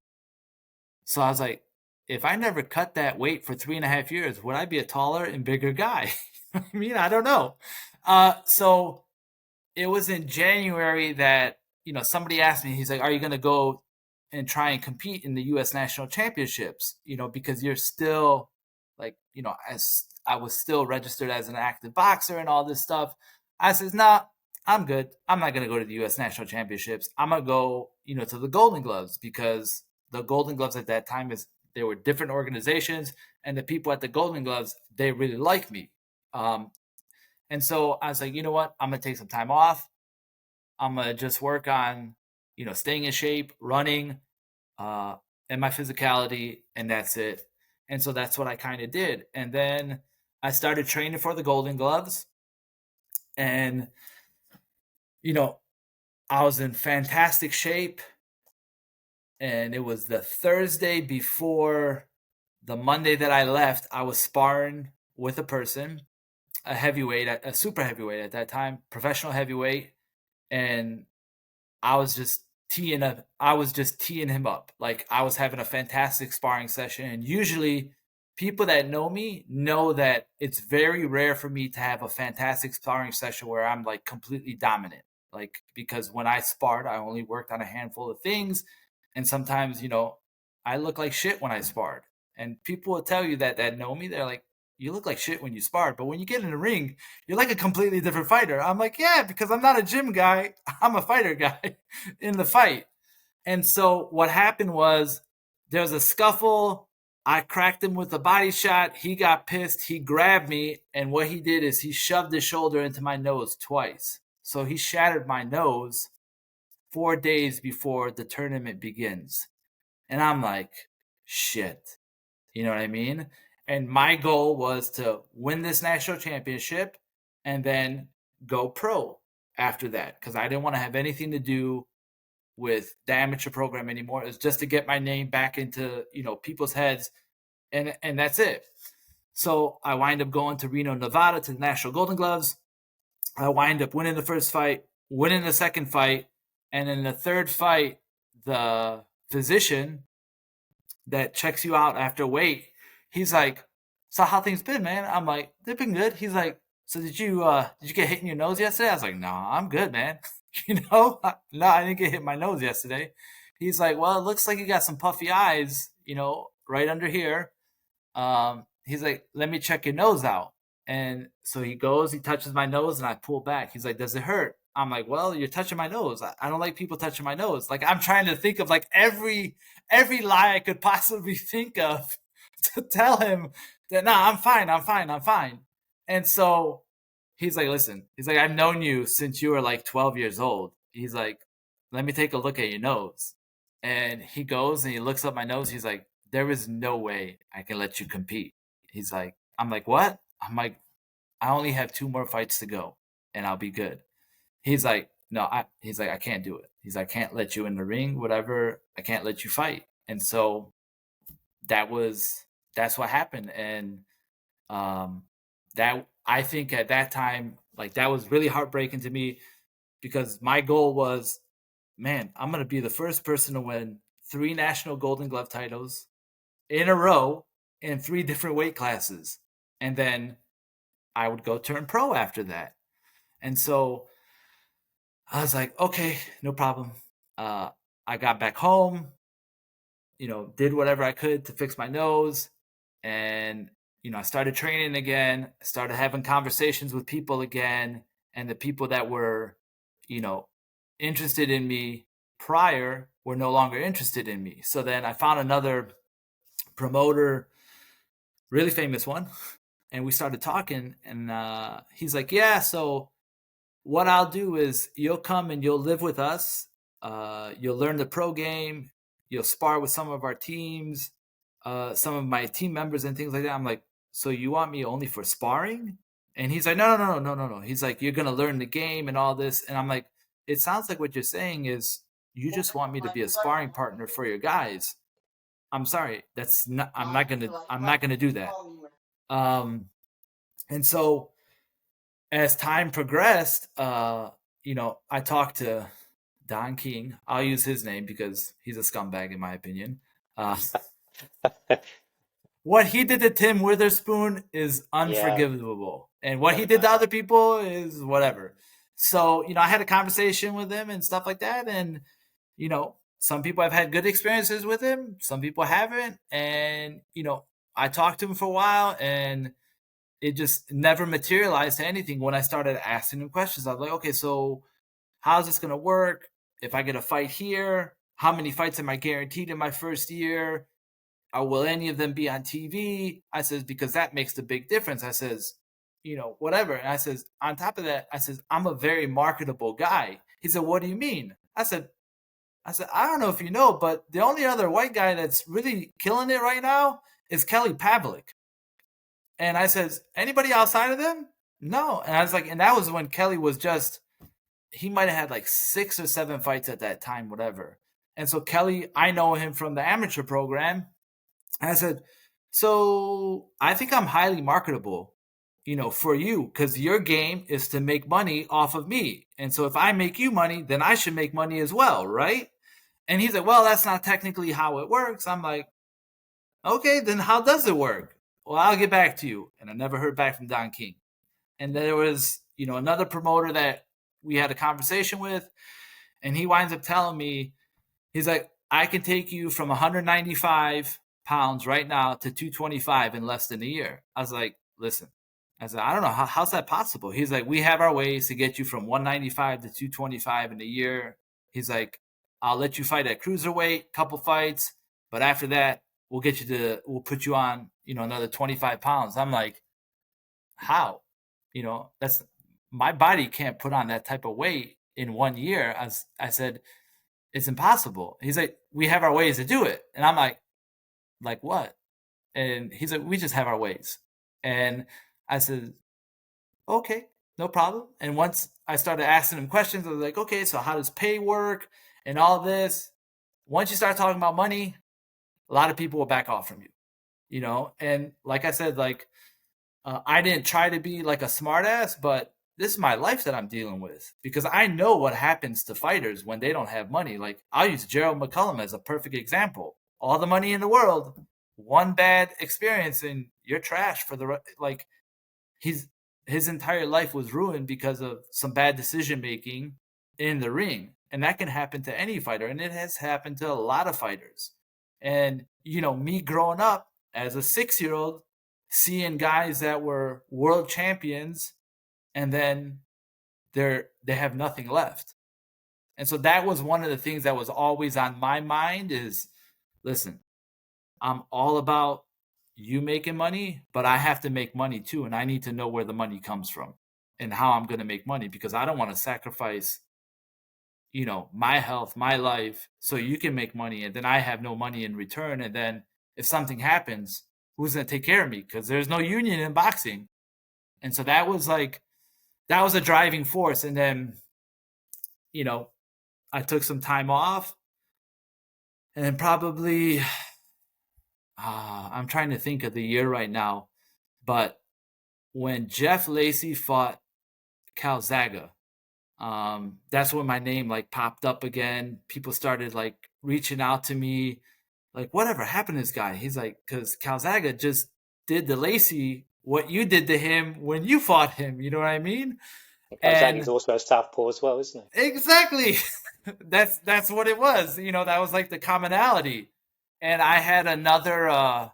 So I was like, if I never cut that weight for 3.5 years, would I be a taller and bigger guy? I mean, I don't know. So it was in January that somebody asked me, he's like, are you going to go and try and compete in the U.S. national championships? Because you're still like, as I was still registered as an active boxer and all this stuff. I says, nah, I'm good. I'm not going to go to the U.S. national championships. I'm going to go, to the Golden Gloves, because the Golden Gloves at that time there were different organizations, and the people at the Golden Gloves, they really like me. And so I was like, you know what? I'm going to take some time off. I'm going to just work on, staying in shape, running, and my physicality, and that's it. And so that's what I kind of did. And then I started training for the Golden Gloves. And, I was in fantastic shape. And it was the Thursday before the Monday that I left. I was sparring with a person, a heavyweight, a super heavyweight at that time, professional heavyweight. And I was just teeing him up. Like, I was having a fantastic sparring session. And usually people that know me know that it's very rare for me to have a fantastic sparring session where I'm like completely dominant. Like, because when I sparred, I only worked on a handful of things. And sometimes, I look like shit when I sparred. And people will tell you that know me. They're like, you look like shit when you sparred, but when you get in the ring, you're like a completely different fighter. I'm like, yeah, because I'm not a gym guy. I'm a fighter guy in the fight. And so what happened was, there was a scuffle. I cracked him with a body shot. He got pissed. He grabbed me. And what he did is he shoved his shoulder into my nose twice. So he shattered my nose 4 days before the tournament begins. And I'm like, shit. You know what I mean? And my goal was to win this national championship and then go pro after that, because I didn't want to have anything to do with the amateur program anymore. It was just to get my name back into, people's heads, and that's it. So I wind up going to Reno, Nevada, to the National Golden Gloves. I wind up winning the first fight, winning the second fight, and in the third fight, the physician that checks you out after weight, he's like, so how things been, man? I'm like, they've been good. He's like, so did you get hit in your nose yesterday? I was like, no, I'm good, man. No, I didn't get hit in my nose yesterday. He's like, well, it looks like you got some puffy eyes, right under here. He's like, let me check your nose out. And so he goes, he touches my nose, and I pull back. He's like, does it hurt? I'm like, well, you're touching my nose. I don't like people touching my nose. Like, I'm trying to think of like every lie I could possibly think of to tell him that, nah, I'm fine. And so he's like, listen, he's like, I've known you since you were like 12 years old. He's like, let me take a look at your nose. And he goes and he looks up my nose. He's like, there is no way I can let you compete. He's like, I'm like, what? I'm like, I only have 2 more fights to go and I'll be good. He's like, no, he's like, I can't do it. He's like, I can't let you in the ring, whatever. I can't let you fight. And so that's what happened. And that, I think at that time, like, that was really heartbreaking to me, because my goal was, man, I'm going to be the first person to win 3 national Golden Glove titles in a row in 3 different weight classes. And then I would go turn pro after that. And so I was like, okay, no problem. I got back home, did whatever I could to fix my nose. And, I started training again, started having conversations with people again. And the people that were, interested in me prior were no longer interested in me. So then I found another promoter, really famous one. And we started talking, and he's like, yeah, so what I'll do is you'll come and you'll live with us. You'll learn the pro game. You'll spar with some of our teams, some of my team members and things like that. I'm like, so you want me only for sparring? And he's like, no. He's like, you're going to learn the game and all this. And I'm like, it sounds like what you're saying is you just want me to be a sparring partner for your guys. I'm sorry. I'm not going to do that. And so as time progressed, I talked to Don King. I'll use his name because he's a scumbag in my opinion. What he did to Tim Witherspoon is unforgivable. Yeah. And what he did to other people is whatever. So, I had a conversation with him and stuff like that. And, some people have had good experiences with him, some people haven't. And, I talked to him for a while and it just never materialized to anything. When I started asking him questions, I was like, okay, so how's this going to work? If I get a fight here, how many fights am I guaranteed in my first year? Or will any of them be on TV? I says, because that makes the big difference. I says, whatever. And I says, on top of that, I says, I'm a very marketable guy. He said, what do you mean? I said, I don't know if you know, but the only other white guy that's really killing it right now is Kelly Pavlik. And I says, anybody outside of them? No. And I was like, and that was when Kelly was just, he might have had like 6 or 7 fights at that time, whatever. And so Kelly, I know him from the amateur program. And I said, so I think I'm highly marketable, for you, because your game is to make money off of me. And so if I make you money, then I should make money as well, right? And he's like, well, that's not technically how it works. I'm like, okay, then how does it work? Well, I'll get back to you. And I never heard back from Don King. And there was, another promoter that we had a conversation with, and he winds up telling me, he's like, I can take you from 195 pounds right now to 225 in less than a year. I was like, listen, I said, I don't know, how's that possible? He's like, we have our ways to get you from 195 to 225 in a year. He's like, I'll let you fight at cruiserweight, couple fights, but after that, we'll put you on, another 25 pounds. I'm like, how? That's, my body can't put on that type of weight in 1 year. As I said, it's impossible. He's like, we have our ways to do it. And I'm like what? And he's like, we just have our ways. And I said, okay, no problem. And once I started asking him questions, I was like, okay, so how does pay work and all this? Once you start talking about money, a lot of people will back off from you, And like I said, I didn't try to be like a smartass, but this is my life that I'm dealing with, because I know what happens to fighters when they don't have money. Like, I'll use Gerald McCullum as a perfect example. All the money in the world, one bad experience, and you're trash for like, his entire life was ruined because of some bad decision making in the ring. And that can happen to any fighter, and it has happened to a lot of fighters. And me growing up as a 6-year-old, seeing guys that were world champions, and then they have nothing left. And so that was one of the things that was always on my mind is, listen, I'm all about you making money, but I have to make money too. And I need to know where the money comes from and how I'm going to make money, because I don't want to sacrifice, my health, my life, so you can make money. And then I have no money in return. And then if something happens, who's going to take care of me? Because there's no union in boxing. And so that was a driving force. And then, I took some time off, and then probably, I'm trying to think of the year right now, but when Jeff Lacey fought Calzaga, that's when my name popped up again. People started reaching out to me, whatever happened to this guy? He's like, because Calzaga just did to Lacey what you did to him when you fought him. You know what I mean? Calzaghe's And also a southpaw as well, isn't he? exactly, that's what it was. That was the commonality. And I had another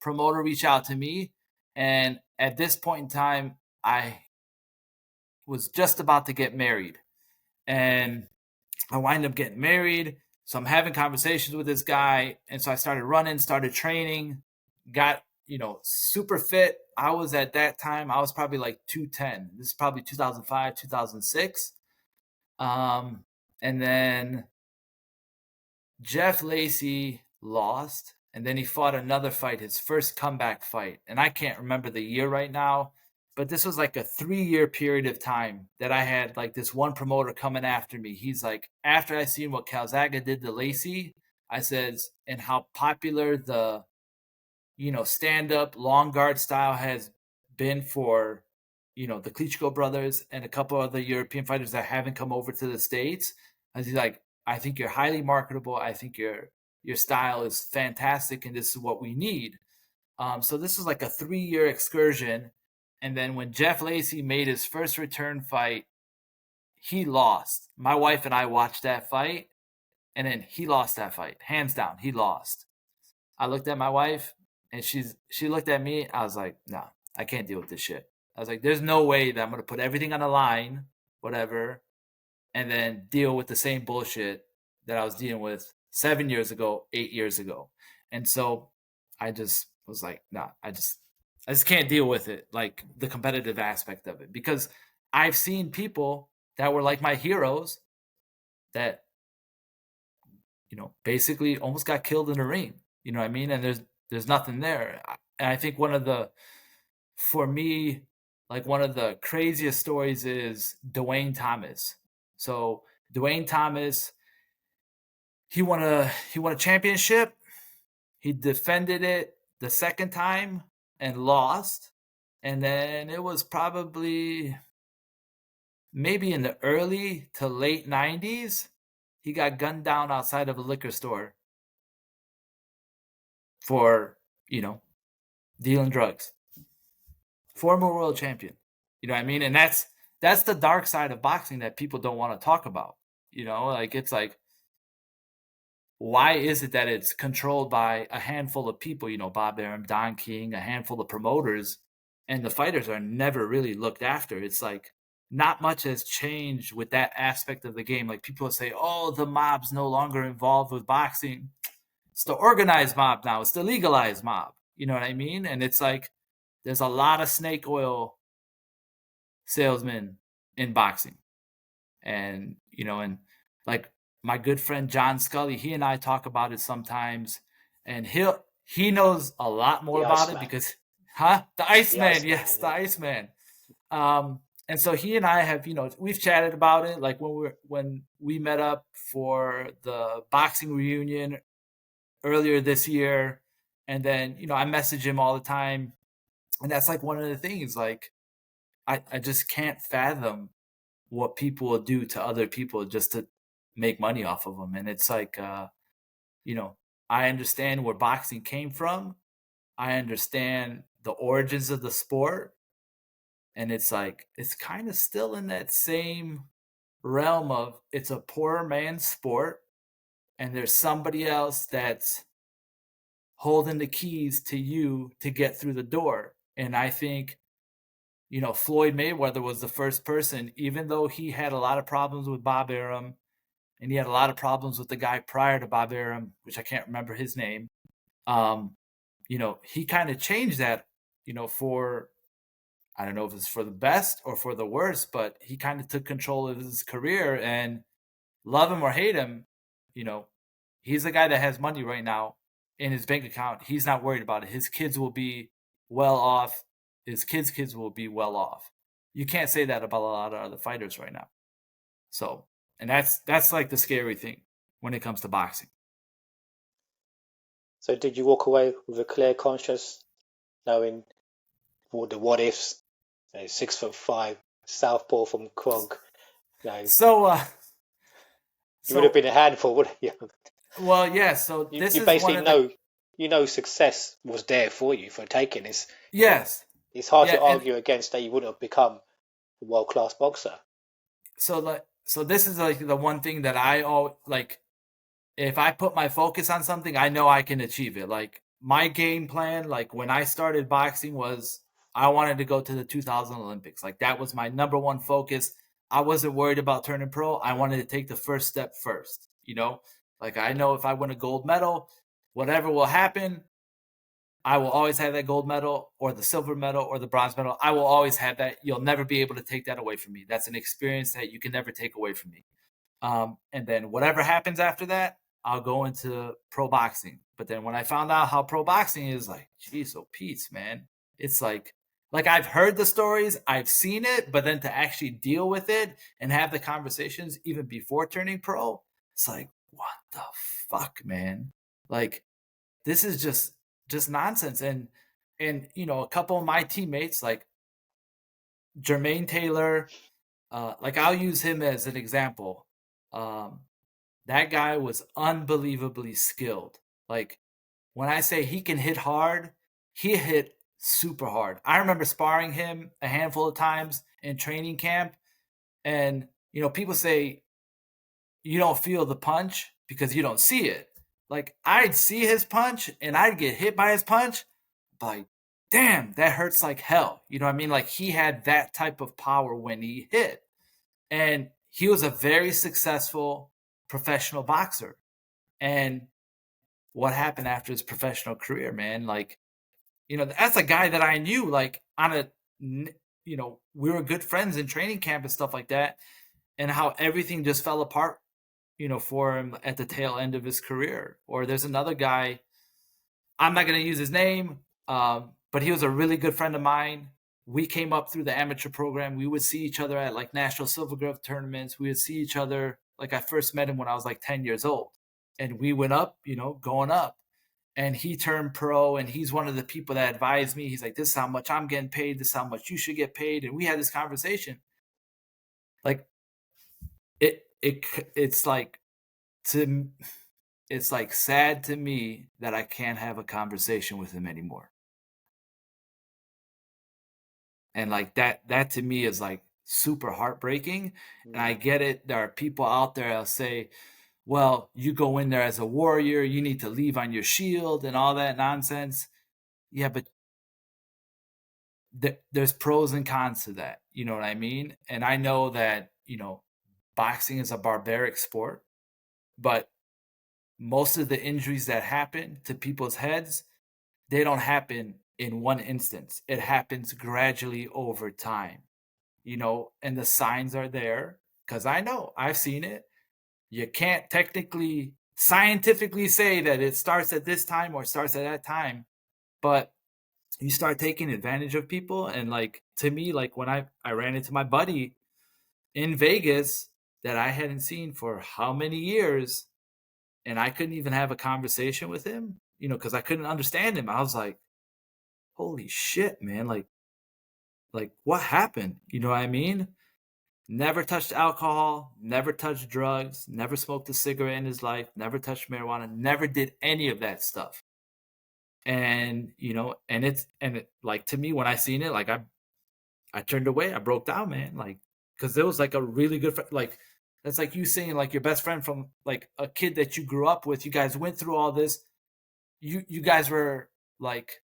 promoter reach out to me, and at this point in time, I was just about to get married, and I wind up getting married. So I'm having conversations with this guy, and so I started running, started training, got super fit. I was at that time, I was probably 210. This is probably 2005, 2006. And then Jeff Lacey lost, and then he fought another fight, his first comeback fight. And I can't remember the year right now, but this was a 3-year period of time that I had this one promoter coming after me. He's like, after I seen what Calzaga did to Lacey, I says, and how popular the stand-up long guard style has been for the Klitschko brothers and a couple other European fighters that haven't come over to the States. And he's like, I think you're highly marketable. I think your style is fantastic, and this is what we need. So this is a 3-year excursion, And then when Jeff Lacey made his first return fight, he lost. My wife and I watched that fight, and then he lost that fight. Hands down, he lost. I looked at my wife, and she looked at me. I was like, no, I can't deal with this shit. I was like, there's no way that I'm going to put everything on the line, whatever, and then deal with the same bullshit that I was dealing with 7 years ago, 8 years ago. And so I just was like, nah, I just can't deal with it, like the competitive aspect of it, because I've seen people that were like my heroes that, basically almost got killed in the ring. You know what I mean? And there's nothing there. And I think for me, like one of the craziest stories is Dwayne Thomas. So Dwayne Thomas, he won a championship. He defended it the second time and lost. And then it was probably maybe in the early to late 90s, he got gunned down outside of a liquor store for, dealing drugs. Former world champion. You know what I mean? And that's the dark side of boxing that people don't want to talk about. It's like, why is it that it's controlled by a handful of people, Bob Arum, Don King, a handful of promoters, and the fighters are never really looked after? It's like not much has changed with that aspect of the game. Like people say, oh, the mob's no longer involved with boxing. It's the organized mob now. It's the legalized mob. You know what I mean? And it's like there's a lot of snake oil salesmen in boxing. And, and like my good friend John Scully, he and I talk about it sometimes, and he knows a lot more about it because, the Iceman, yes, the Iceman. And so he and I have, we've chatted about it, like when we met up for the boxing reunion earlier this year, and then I message him all the time, and that's like one of the things, like I just can't fathom what people will do to other people just to make money off of them. And it's like, I understand where boxing came from. I understand the origins of the sport. And it's like, it's kind of still in that same realm of it's a poor man's sport. And there's somebody else that's holding the keys to you to get through the door. And I think, Floyd Mayweather was the first person, even though he had a lot of problems with Bob Arum, and he had a lot of problems with the guy prior to Bob Arum, which I can't remember his name. He kind of changed that, for, I don't know if it's for the best or for the worst, but he kind of took control of his career, and love him or hate him, he's the guy that has money right now in his bank account. He's not worried about it. His kids will be well off. His kids will be well off. You can't say that about a lot of other fighters right now. So, and that's like the scary thing when it comes to boxing. So did you walk away with a clear conscience, knowing what the what ifs? 6'5" southpaw from Kronk. So, you would have been a handful, wouldn't you? Well, yeah. So you, this you is basically know success was there for you for taking. Yes. It's hard to argue against that you wouldn't have become a world-class boxer. So this is like the one thing that I always like. If I put my focus on something, I know I can achieve it. Like my game plan, like when I started boxing, was I wanted to go to the 2000 Olympics. Like that was my number one focus. I wasn't worried about turning pro. I wanted to take the first step first. Like I know if I win a gold medal, whatever will happen, I will always have that gold medal or the silver medal or the bronze medal. I will always have that. You'll never be able to take that away from me. That's an experience that you can never take away from me. And then whatever happens after that, I'll go into pro boxing. But then when I found out how pro boxing is, like, geez, oh Pete's, man, it's like I've heard the stories, I've seen it, but then to actually deal with it and have the conversations even before turning pro, it's like, what the fuck, man? Like, this is just nonsense. And a couple of my teammates, like Jermaine Taylor, like I'll use him as an example. That guy was unbelievably skilled. Like when I say he can hit hard, he hit super hard. I remember sparring him a handful of times in training camp, and people say you don't feel the punch because you don't see it. Like I'd see his punch and I'd get hit by his punch, but like, damn, that hurts like hell. You know what I mean? Like he had that type of power when he hit. And he was a very successful professional boxer. And what happened after his professional career, man? Like, that's a guy that I knew, like, we were good friends in training camp and stuff like that, and how everything just fell apart, for him at the tail end of his career. Or there's another guy, I'm not going to use his name, but he was a really good friend of mine. We came up through the amateur program. We would see each other at like national silver glove tournaments. We would see each other. Like I first met him when I was like 10 years old, and we went up, going up. And he turned pro, and he's one of the people that advised me. He's like, "This is how much I'm getting paid. This is how much you should get paid." And we had this conversation. Like it's like to it's like sad to me that I can't have a conversation with him anymore. And like that to me is like super heartbreaking. And I get it. There are people out there that'll say, well, you go in there as a warrior, you need to leave on your shield and all that nonsense. Yeah, but there's pros and cons to that. You know what I mean? And I know that, boxing is a barbaric sport, but most of the injuries that happen to people's heads, they don't happen in one instance. It happens gradually over time, and the signs are there because I know I've seen it. You can't technically, scientifically say that it starts at this time or starts at that time, but you start taking advantage of people. And like, to me, like when I ran into my buddy in Vegas that I hadn't seen for how many years, and I couldn't even have a conversation with him, because I couldn't understand him. I was like, holy shit, man. Like what happened? You know what I mean? Never touched alcohol, never touched drugs, never smoked a cigarette in his life, never touched marijuana, never did any of that stuff. And like, to me, when I seen it, like I turned away, I broke down, man. Like, because it was like a really good friend. Like, that's like you saying like your best friend from like a kid that you grew up with. You guys went through all this. You guys were like,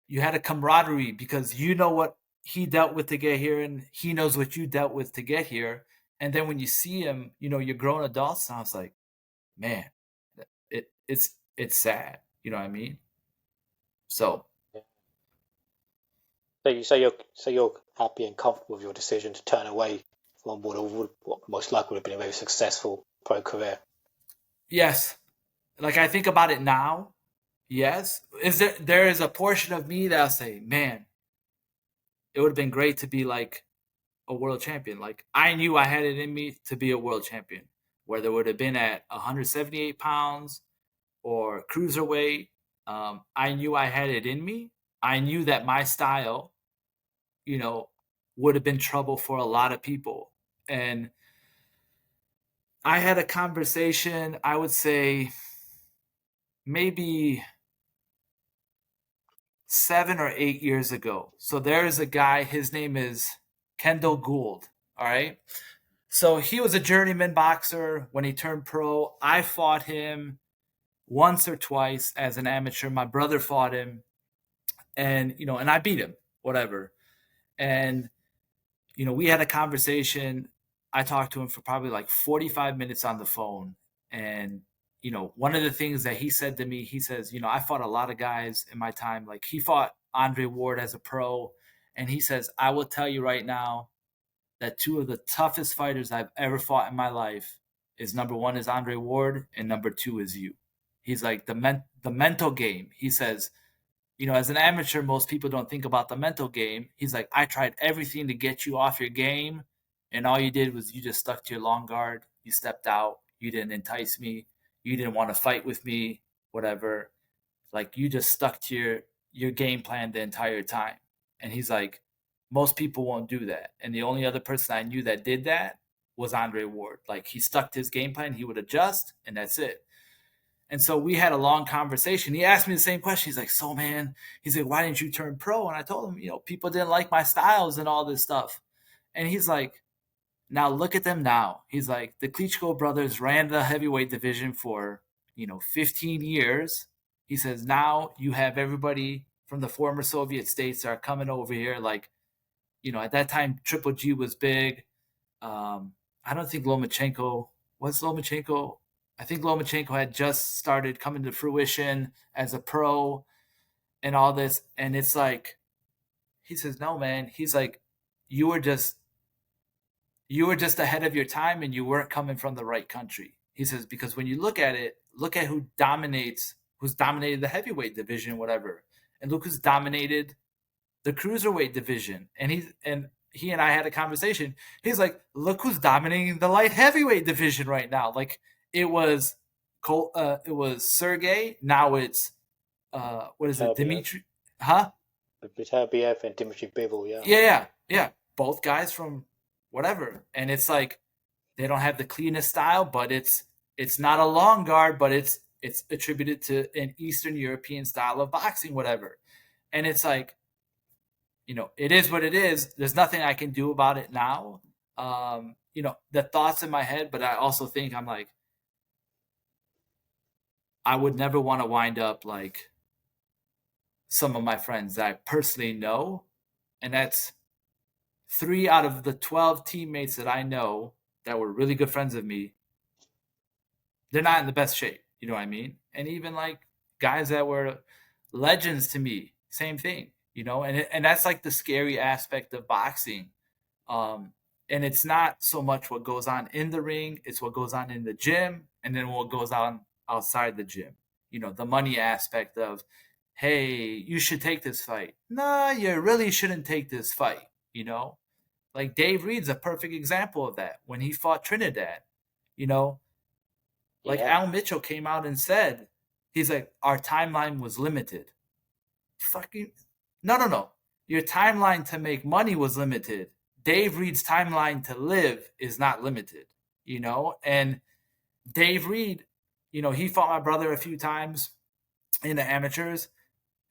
you had a camaraderie because you know what he dealt with to get here, and he knows what you dealt with to get here. And then when you see him, you're grown adults, and I was like, man, it's sad. You know what I mean? So So you're happy and comfortable with your decision to turn away from what most likely would have been a very successful pro career. yes, like I think about it now. Yes, there is a portion of me that'll say, man, it would have been great to be like a world champion. Like I knew I had it in me to be a world champion, whether it would have been at 178 pounds or cruiserweight. I knew I had it in me. I knew that my style, would have been trouble for a lot of people. And I had a conversation, I would say maybe 7 or 8 years ago. So there is a guy, his name is Kendall Gould. All right. So he was a journeyman boxer when he turned pro. I fought him once or twice as an amateur. My brother fought him, and and I beat him, whatever. And we had a conversation. I talked to him for probably like 45 minutes on the phone. And one of the things that he said to me, he says, I fought a lot of guys in my time. Like he fought Andre Ward as a pro, and he says, I will tell you right now that two of the toughest fighters I've ever fought in my life is, number one is Andre Ward, and number two is you. He's like, the mental game. He says, as an amateur, most people don't think about the mental game. He's like, I tried everything to get you off your game, and all you did was you just stuck to your long guard. You stepped out. You didn't entice me. You didn't want to fight with me, whatever. Like, you just stuck to your game plan the entire time. And he's like, most people won't do that. And the only other person I knew that did that was Andre Ward. Like, he stuck to his game plan. He would adjust, and that's it. And so we had a long conversation. He asked me the same question. He's like, so man, he's like, why didn't you turn pro? And I told him, people didn't like my styles and all this stuff. And he's like, now look at them now. He's like, the Klitschko brothers ran the heavyweight division for, 15 years. He says, now you have everybody from the former Soviet states that are coming over here. Like, at that time, Triple G was big. I don't think Lomachenko was Lomachenko. I think Lomachenko had just started coming to fruition as a pro and all this. And it's like, he says, no, man. He's like, you were just ahead of your time and you weren't coming from the right country. He says, because when you look at it, look at who's dominated the heavyweight division, whatever. And look who's dominated the cruiserweight division. And he and I had a conversation. He's like, look who's dominating the light heavyweight division right now. Like it was Sergey. Now it's what is it? Dimitri? Huh? Beterbiev and Dimitri Bivol. Yeah. Both guys from whatever. And it's like they don't have the cleanest style, but it's not a long guard, but it's attributed to an Eastern European style of boxing, whatever. And it's like, it is what it is. There's nothing I can do about it now. The thoughts in my head, but I also think I'm like, I would never want to wind up like some of my friends that I personally know. And that's 3 out of the 12 teammates that I know that were really good friends of me. They're not in the best shape. You know what I mean? And even like guys that were legends to me, same thing. And that's like the scary aspect of boxing. And it's not so much what goes on in the ring, it's what goes on in the gym and then what goes on outside the gym. The money aspect of, hey, you should take this fight. No, you really shouldn't take this fight. Like Dave Reed's a perfect example of that when he fought Trinidad. Like Al Mitchell came out and said, he's like, our timeline was limited. Fucking No. Your timeline to make money was limited. Dave Reed's timeline to live is not limited, And Dave Reed, he fought my brother a few times in the amateurs.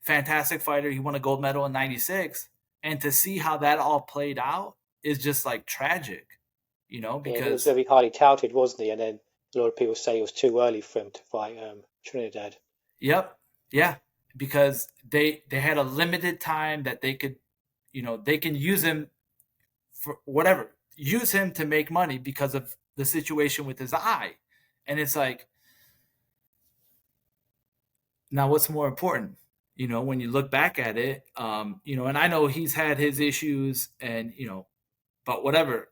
Fantastic fighter. He won a gold medal in 96. And to see how that all played out is just like tragic, because he was very highly touted, wasn't he? And then a lot of people say it was too early for him to fight Trinidad. Yep. Yeah. Because they had a limited time that they could, they can use him for whatever, use him to make money because of the situation with his eye. And it's like, now what's more important? When you look back at it, and I know he's had his issues and, but whatever,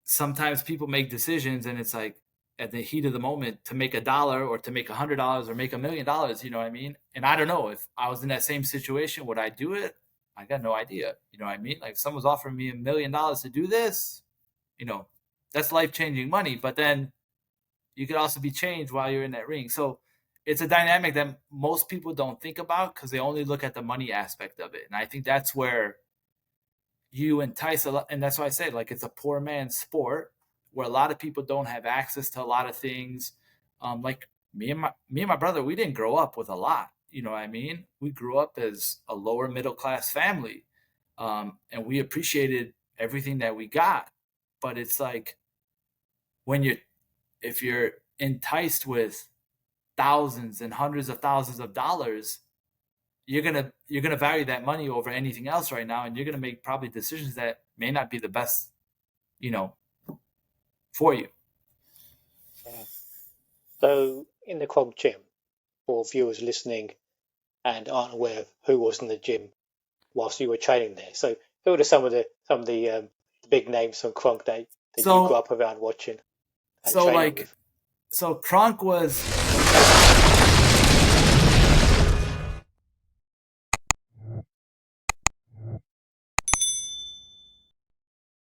sometimes people make decisions and it's like, at the heat of the moment to make $1 or to make $100 or make $1 million, you know what I mean? And I don't know if I was in that same situation, would I do it? I got no idea. You know what I mean? Like if someone's offering me $1 million to do this, that's life-changing money, but then you could also be changed while you're in that ring. So it's a dynamic that most people don't think about because they only look at the money aspect of it. And I think that's where you entice a lot. And that's why I say like, it's a poor man's sport, where a lot of people don't have access to a lot of things. Like me and my brother, we didn't grow up with a lot. You know what I mean? We grew up as a lower middle class family, and we appreciated everything that we got. But it's like if you're enticed with thousands and hundreds of thousands of dollars, you're gonna value that money over anything else right now, and you're gonna make probably decisions that may not be the best, for you. Yeah. So in the Kronk Gym, for viewers listening and aren't aware of who was in the gym whilst you were training there, so who are some of the big names from Kronk that you grew up around watching and training with? So Kronk was